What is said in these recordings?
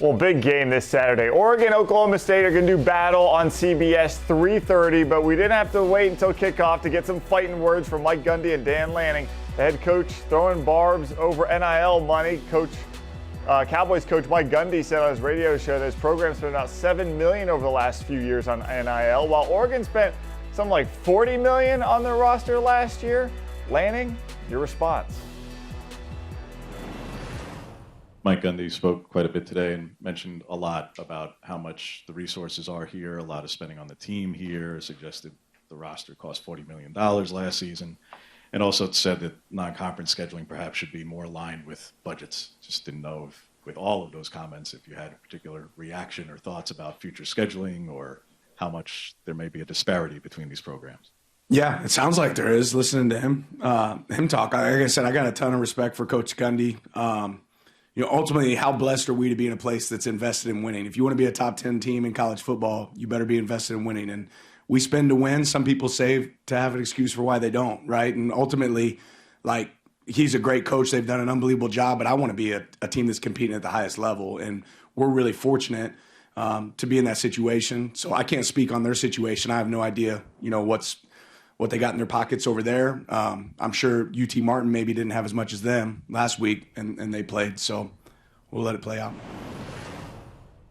Well, big game this Saturday. Oregon, Oklahoma State are going to do battle on CBS 3:30, but we didn't have to wait until kickoff to get some fighting words from Mike Gundy and Dan Lanning, the head coach, throwing barbs over NIL money. Cowboys coach Mike Gundy said on his radio show that his program spent about $7 million over the last few years on NIL, while Oregon spent something like $40 million on their roster last year. Lanning, your response. Mike Gundy spoke quite a bit today and mentioned a lot about how much the resources are here, a lot of spending on the team here, suggested the roster cost $40 million last season, and also said that non-conference scheduling perhaps should be more aligned with budgets. Just didn't know if, with all of those comments, if you had a particular reaction or thoughts about future scheduling or how much there may be a disparity between these programs. Yeah, it sounds like there is, listening to him talk. Like I said, I got a ton of respect for Coach Gundy. Ultimately, how blessed are we to be in a place that's invested in winning? If you want to be a top 10 team in college football, you better be invested in winning. And we spend to win. Some people save to have an excuse for why they don't, right? And ultimately, he's a great coach. They've done an unbelievable job, but I want to be a team that's competing at the highest level. And we're really fortunate to be in that situation. So I can't speak on their situation. I have no idea, what they got in their pockets over there. I'm sure UT Martin maybe didn't have as much as them last week, and they played. So we'll let it play out.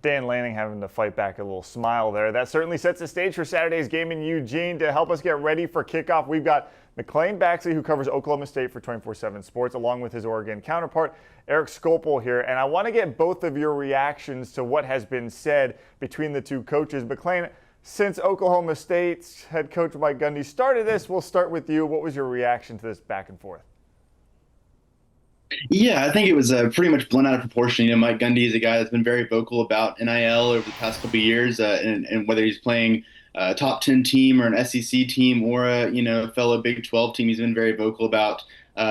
Dan Lanning having to fight back a little smile there. That certainly sets the stage for Saturday's game in Eugene. To help us get ready for kickoff, we've got McClain Baxley, who covers Oklahoma State for 24/7 Sports, along with his Oregon counterpart, Erik Sopil here. And I want to get both of your reactions to what has been said between the two coaches. McClain, since Oklahoma State's head coach Mike Gundy started this, we'll start with you. What was your reaction to this back and forth? Yeah, I think it was pretty much blown out of proportion. Mike Gundy is a guy that's been very vocal about NIL over the past couple of years, and whether he's playing a top 10 team or an SEC team or a fellow Big 12 team, he's been very vocal about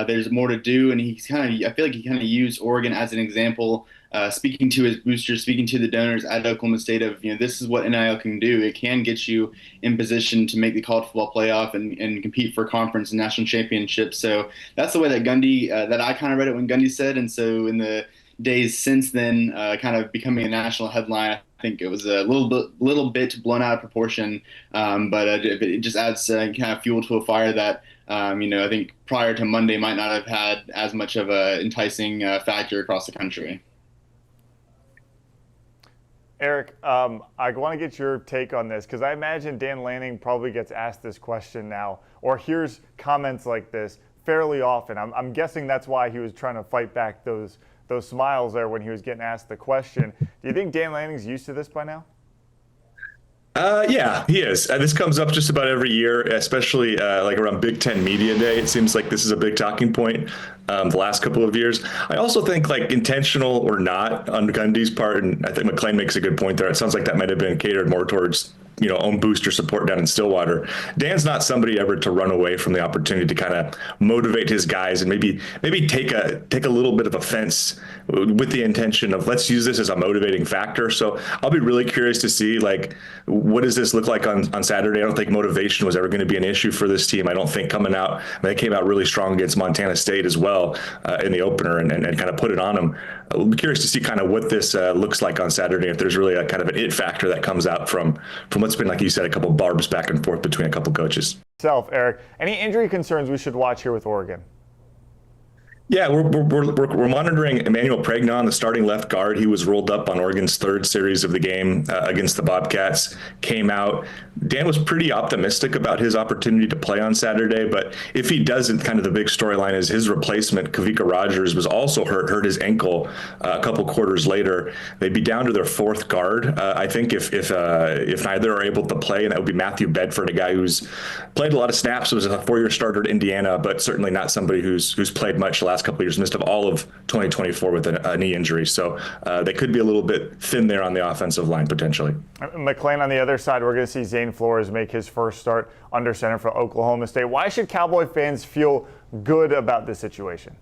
there's more to do, and I feel like he kind of used Oregon as an example, speaking to his boosters, speaking to the donors at Oklahoma State of, this is what NIL can do. It can get you in position to make the college football playoff and compete for conference and national championships. So that's the way that Gundy, that I kind of read it when Gundy said. And so in the days since then, kind of becoming a national headline, I think it was a little bit blown out of proportion. But it just adds kind of fuel to a fire that, I think prior to Monday might not have had as much of an enticing factor across the country. Erik, I want to get your take on this because I imagine Dan Lanning probably gets asked this question now or hears comments like this fairly often. I'm guessing that's why he was trying to fight back those smiles there when he was getting asked the question. Do you think Dan Lanning's used to this by now? Yeah, he is. This comes up just about every year, especially around Big Ten Media Day. It seems like this is a big talking point the last couple of years. I also think, intentional or not on Gundy's part, and I think McClain makes a good point there. It sounds like that might have been catered more towards own booster support down in Stillwater. Dan's not somebody ever to run away from the opportunity to kind of motivate his guys and maybe take a little bit of offense with the intention of let's use this as a motivating factor. So I'll be really curious to see what does this look like on Saturday. I don't think motivation was ever going to be an issue for this team. I don't think coming out, they came out really strong against Montana State as well in the opener and kind of put it on them. I'll be curious to see kind of what this looks like on Saturday, if there's really a kind of an it factor that comes out from what's been, like you said, a couple barbs back and forth between a couple coaches. Erik, any injury concerns we should watch here with Oregon? Yeah, we're monitoring Emmanuel Pregnon, the starting left guard. He was rolled up on Oregon's third series of the game against the Bobcats, came out. Dan was pretty optimistic about his opportunity to play on Saturday, but if he doesn't, kind of the big storyline is his replacement, Kavika Rogers, was also hurt his ankle a couple quarters later. They'd be down to their fourth guard. I think if neither are able to play, and that would be Matthew Bedford, a guy who's played a lot of snaps, was a four-year starter at Indiana, but certainly not somebody who's played much the last couple of years, missed of all of 2024 with a knee injury. So they could be a little bit thin there on the offensive line potentially. McClain on the other side, we're going to see Zane Flores make his first start under center for Oklahoma State. Why should Cowboy fans feel good about this situation?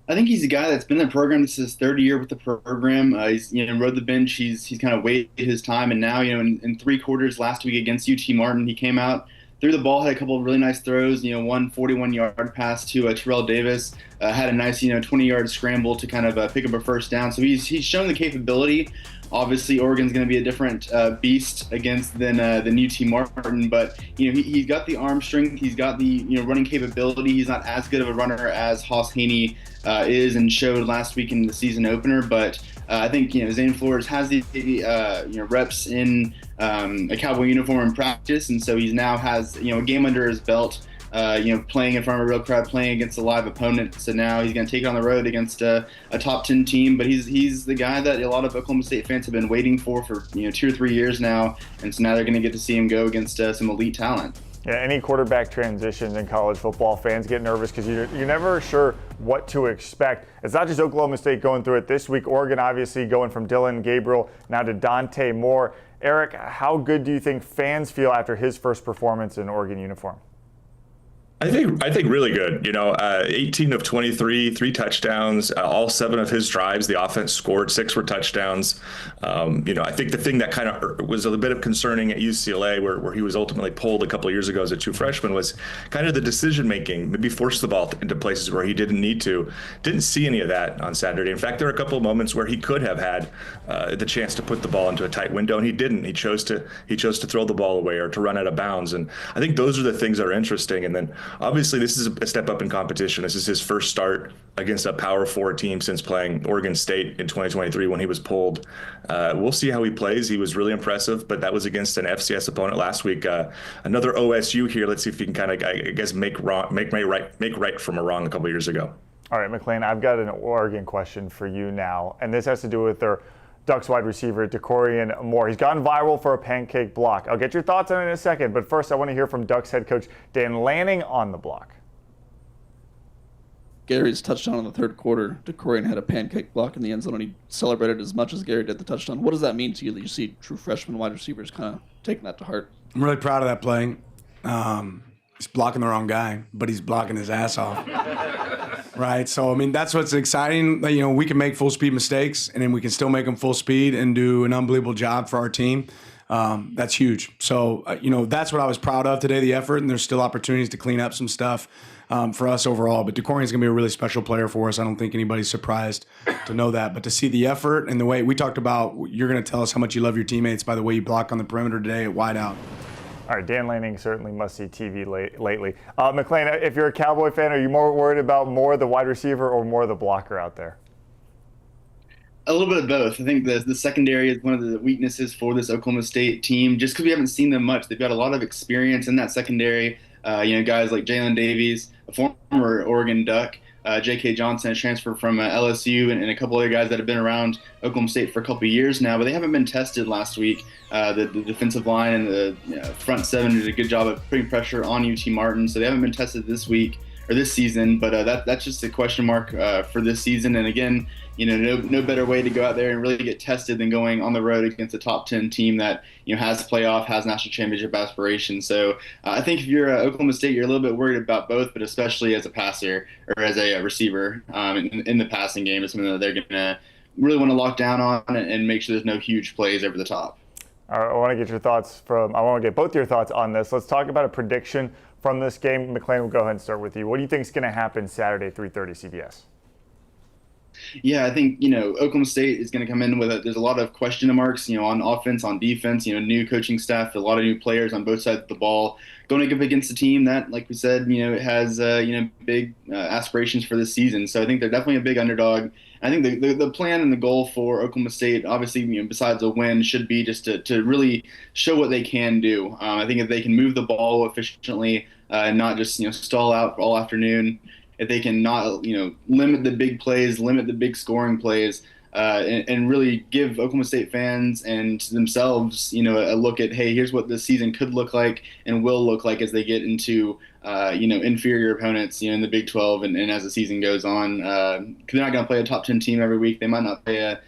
I think he's a guy that's been in the program. This is his third year with the program. He's rode the bench. He's kind of waited his time, and now in three quarters last week against UT Martin, he came out, threw the ball, had a couple of really nice throws. One 41-yard pass to Terrell Davis. had a nice 20-yard scramble to kind of pick up a first down. So he's shown the capability. Obviously, Oregon's going to be a different beast than UT Martin, but he's got the arm strength, he's got the running capability. He's not as good of a runner as Haas Haney is and showed last week in the season opener, but I think Zane Flores has the reps in a Cowboy uniform in practice, and so he now has a game under his belt. Playing in front of a real crowd, playing against a live opponent. So now he's going to take it on the road against a top 10 team. But he's the guy that a lot of Oklahoma State fans have been waiting for 2 or 3 years now. And so now they're going to get to see him go against some elite talent. Yeah, any quarterback transitions in college football, fans get nervous because you're never sure what to expect. It's not just Oklahoma State going through it this week. Oregon obviously going from Dylan Gabriel now to Dante Moore. Erik, how good do you think fans feel after his first performance in Oregon uniform? I think really good. 18 of 23, 3 touchdowns, all 7 of his drives. The offense scored, 6 were touchdowns. I think the thing that kind of was a bit of concerning at UCLA, where he was ultimately pulled a couple of years ago as a true freshman, was kind of the decision making. Maybe forced the ball into places where he didn't need to. Didn't see any of that on Saturday. In fact, there were a couple of moments where he could have had the chance to put the ball into a tight window, and he didn't. He chose to throw the ball away or to run out of bounds. And I think those are the things that are interesting. And then obviously, this is a step up in competition. This is his first start against a Power 4 team since playing Oregon State in 2023 when he was pulled. We'll see how he plays. He was really impressive, but that was against an FCS opponent last week. Another OSU here. Let's see if he can kind of, I guess, make right from a wrong a couple of years ago. All right, McClain, I've got an Oregon question for you now, and this has to do with their Ducks wide receiver, Dakorien Moore. He's gone viral for a pancake block. I'll get your thoughts on it in a second, but first I want to hear from Ducks head coach Dan Lanning on the block. Gary's touchdown in the third quarter, Dakorien had a pancake block in the end zone, and he celebrated as much as Gary did the touchdown. What does that mean to you that you see true freshman wide receivers kind of taking that to heart? I'm really proud of that play. He's blocking the wrong guy, but he's blocking his ass off. Right, so that's what's exciting. We can make full speed mistakes, and then we can still make them full speed and do an unbelievable job for our team. That's huge. So that's what I was proud of today, the effort, and there's still opportunities to clean up some stuff for us overall. But Dakorien's gonna be a really special player for us. I don't think anybody's surprised to know that. But to see the effort and the way we talked about, you're gonna tell us how much you love your teammates by the way you block on the perimeter today at wideout. All right, Dan Lanning certainly must-see TV lately. McClain, if you're a Cowboy fan, are you more worried about more the wide receiver or more the blocker out there? A little bit of both. I think the secondary is one of the weaknesses for this Oklahoma State team, just because we haven't seen them much. They've got a lot of experience in that secondary. Guys like Jalen Davies, a former Oregon Duck, J.K. Johnson, a transfer from LSU, and a couple other guys that have been around Oklahoma State for a couple of years now, but they haven't been tested last week. The defensive line and the front seven did a good job of putting pressure on UT Martin, so they haven't been tested this season. But that's just a question mark for this season. And again, no better way to go out there and really get tested than going on the road against a top 10 team that has playoff, has national championship aspirations. So I think if you're Oklahoma State, you're a little bit worried about both, but especially as a passer or as a receiver in the passing game is something that they're going to really want to lock down on and make sure there's no huge plays over the top. All right, I want to get both your thoughts on this. Let's talk about a prediction from this game. McClain, we'll go ahead and start with you. What do you think is going to happen Saturday, 3:30 CBS? Yeah, I think, Oklahoma State is going to come in with there's a lot of question marks, on offense, on defense, new coaching staff, a lot of new players on both sides of the ball going up against a team that, like we said, it has, big aspirations for this season. So I think they're definitely a big underdog. I think the plan and the goal for Oklahoma State, obviously, besides a win, should be just to really show what they can do. I think if they can move the ball efficiently and not just, stall out all afternoon, if they can not, limit the big plays, limit the big scoring plays, and really give Oklahoma State fans and themselves, a look at, hey, here's what this season could look like and will look like as they get into, inferior opponents, in the Big 12 and as the season goes on. Because they're not going to play a top 10 team every week. They might not play a,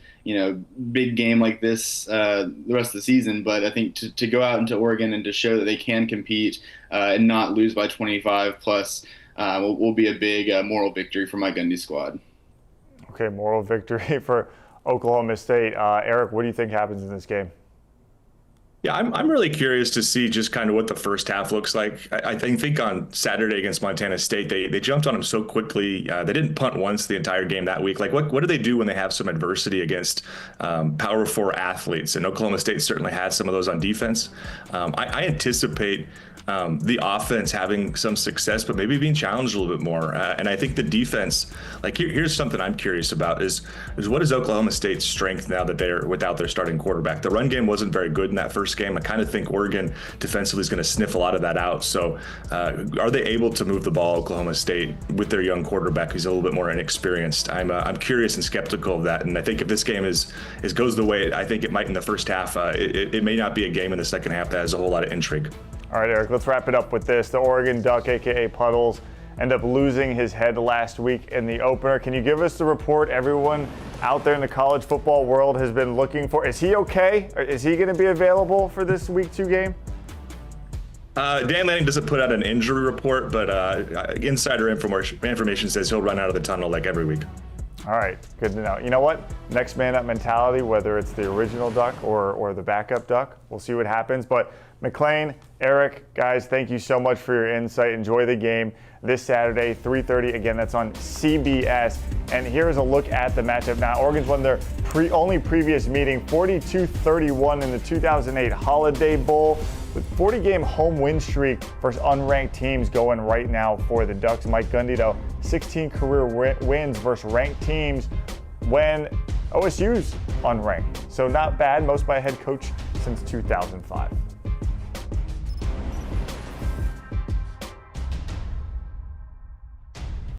big game like this the rest of the season. But I think to go out into Oregon and to show that they can compete and not lose by 25 plus will be a big moral victory for my Gundy squad. Okay, moral victory for Oklahoma State. Erik, what do you think happens in this game? Yeah, I'm really curious to see just kind of what the first half looks like. I think on Saturday against Montana State, they jumped on them so quickly. They didn't punt once the entire game that week. Like, what do they do when they have some adversity against Power 4 athletes? And Oklahoma State certainly had some of those on defense. I anticipate the offense having some success, but maybe being challenged a little bit more. And I think the defense, like here's something I'm curious about is what is Oklahoma State's strength now that they're without their starting quarterback? The run game wasn't very good in that first game. I kind of think Oregon defensively is going to sniff a lot of that out. So are they able to move the ball, Oklahoma State, with their young quarterback who's a little bit more inexperienced? I'm curious and skeptical of that. And I think if this game goes the way I think it might in the first half, it may not be a game in the second half that has a whole lot of intrigue. All right, Erik, let's wrap it up with this. The Oregon Duck, a.k.a. Puddles, ended up losing his head last week in the opener. Can you give us the report everyone out there in the college football world has been looking for? Is he okay? Is he going to be available for this Week 2 game? Dan Lanning doesn't put out an injury report, but insider information says he'll run out of the tunnel like every week. All right, good to know. You know what? Next man up mentality, whether it's the original Duck or the backup Duck, we'll see what happens. But McClain, Erik, guys, thank you so much for your insight. Enjoy the game this Saturday, 3:30. Again, that's on CBS. And here's a look at the matchup. Now, Oregon's won their only previous meeting, 42-31 in the 2008 Holiday Bowl, with 40-game home win streak versus unranked teams going right now for the Ducks. Mike Gundy, though, 16 career wins versus ranked teams when OSU's unranked. So not bad, most by a head coach since 2005.